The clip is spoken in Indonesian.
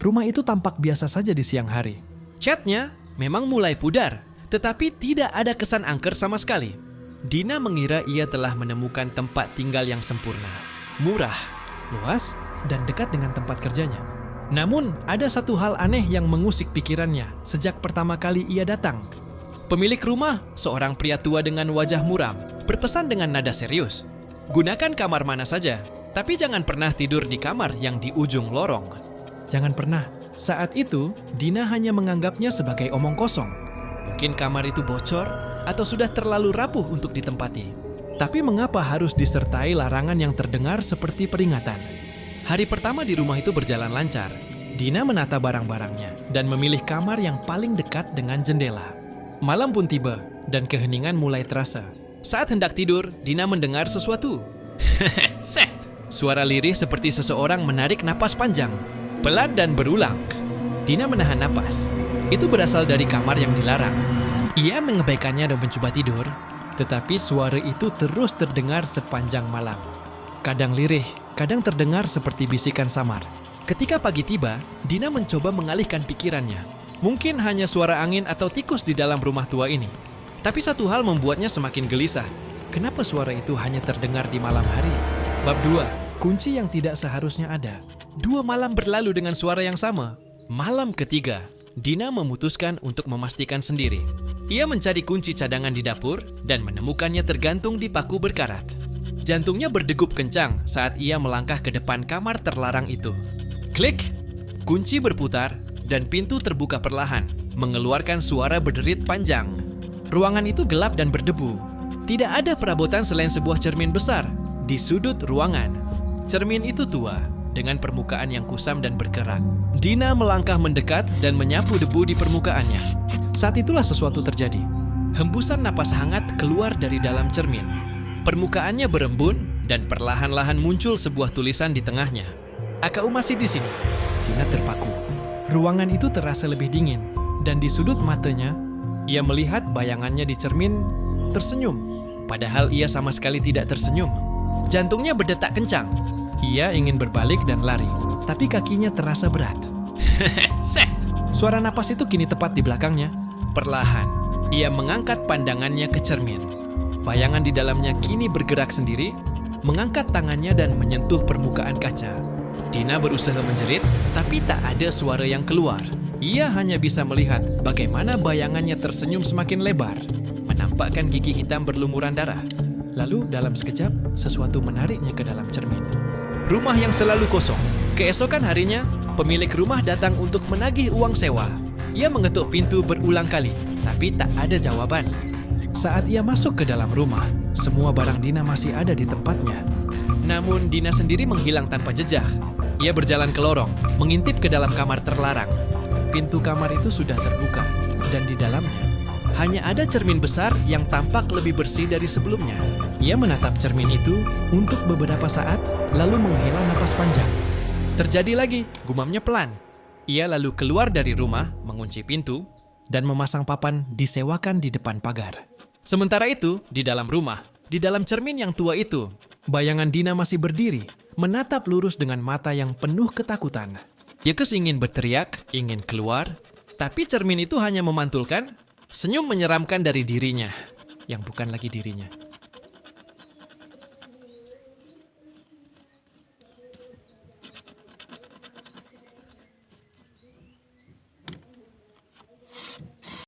Rumah itu tampak biasa saja di siang hari. Catnya memang mulai pudar, tetapi tidak ada kesan angker sama sekali. Dina mengira ia telah menemukan tempat tinggal yang sempurna, murah, luas, dan dekat dengan tempat kerjanya. Namun, ada satu hal aneh yang mengusik pikirannya sejak pertama kali ia datang. Pemilik rumah, seorang pria tua dengan wajah muram, berpesan dengan nada serius, "Gunakan kamar mana saja, tapi jangan pernah tidur di kamar yang di ujung lorong." Jangan pernah. Saat itu, Dina hanya menganggapnya sebagai omong kosong. Mungkin kamar itu bocor atau sudah terlalu rapuh untuk ditempati. Tapi mengapa harus disertai larangan yang terdengar seperti peringatan? Hari pertama di rumah itu berjalan lancar. Dina menata barang-barangnya dan memilih kamar yang paling dekat dengan jendela. Malam pun tiba dan keheningan mulai terasa. Saat hendak tidur, Dina mendengar sesuatu. Suara lirih seperti seseorang menarik napas panjang, pelan dan berulang. Dina menahan napas. Itu berasal dari kamar yang dilarang. Ia mengabaikannya dan mencoba tidur, tetapi suara itu terus terdengar sepanjang malam. Kadang lirih, kadang terdengar seperti bisikan samar. Ketika pagi tiba, Dina mencoba mengalihkan pikirannya. Mungkin hanya suara angin atau tikus di dalam rumah tua ini. Tapi satu hal membuatnya semakin gelisah. Kenapa suara itu hanya terdengar di malam hari? Bab 2. Kunci yang tidak seharusnya ada. 2 malam berlalu dengan suara yang sama. Malam ketiga, Dina memutuskan untuk memastikan sendiri. Ia mencari kunci cadangan di dapur dan menemukannya tergantung di paku berkarat. Jantungnya berdegup kencang saat ia melangkah ke depan kamar terlarang itu. Klik! Kunci berputar dan pintu terbuka perlahan, mengeluarkan suara berderit panjang. Ruangan itu gelap dan berdebu. Tidak ada perabotan selain sebuah cermin besar di sudut ruangan. Cermin itu tua, dengan permukaan yang kusam dan bergerak. Dina melangkah mendekat dan menyapu debu di permukaannya. Saat itulah sesuatu terjadi. Hembusan napas hangat keluar dari dalam cermin. Permukaannya berembun dan perlahan-lahan muncul sebuah tulisan di tengahnya. "Akau masih di sini?" Dina terpaku. Ruangan itu terasa lebih dingin, dan di sudut matanya, ia melihat bayangannya di cermin tersenyum, padahal ia sama sekali tidak tersenyum. Jantungnya berdetak kencang. Ia ingin berbalik dan lari, tapi kakinya terasa berat. Suara napas itu kini tepat di belakangnya. Perlahan, ia mengangkat pandangannya ke cermin. Bayangan di dalamnya kini bergerak sendiri, mengangkat tangannya dan menyentuh permukaan kaca. Dina berusaha menjerit, tapi tak ada suara yang keluar. Ia hanya bisa melihat bagaimana bayangannya tersenyum semakin lebar, menampakkan gigi hitam berlumuran darah. Lalu dalam sekejap, sesuatu menariknya ke dalam cermin. Rumah yang selalu kosong. Keesokan harinya, pemilik rumah datang untuk menagih uang sewa. Ia mengetuk pintu berulang kali, tapi tak ada jawaban. Saat ia masuk ke dalam rumah, semua barang Dina masih ada di tempatnya. Namun Dina sendiri menghilang tanpa jejak. Ia berjalan ke lorong, mengintip ke dalam kamar terlarang. Pintu kamar itu sudah terbuka, dan di dalamnya hanya ada cermin besar yang tampak lebih bersih dari sebelumnya. Ia menatap cermin itu untuk beberapa saat, lalu menghela napas panjang. Terjadi lagi, gumamnya pelan. Ia lalu keluar dari rumah, mengunci pintu, dan memasang papan disewakan di depan pagar. Sementara itu, di dalam rumah, di dalam cermin yang tua itu, bayangan Dina masih berdiri, menatap lurus dengan mata yang penuh ketakutan. Yekes ingin berteriak, ingin keluar, tapi cermin itu hanya memantulkan senyum menyeramkan dari dirinya, yang bukan lagi dirinya.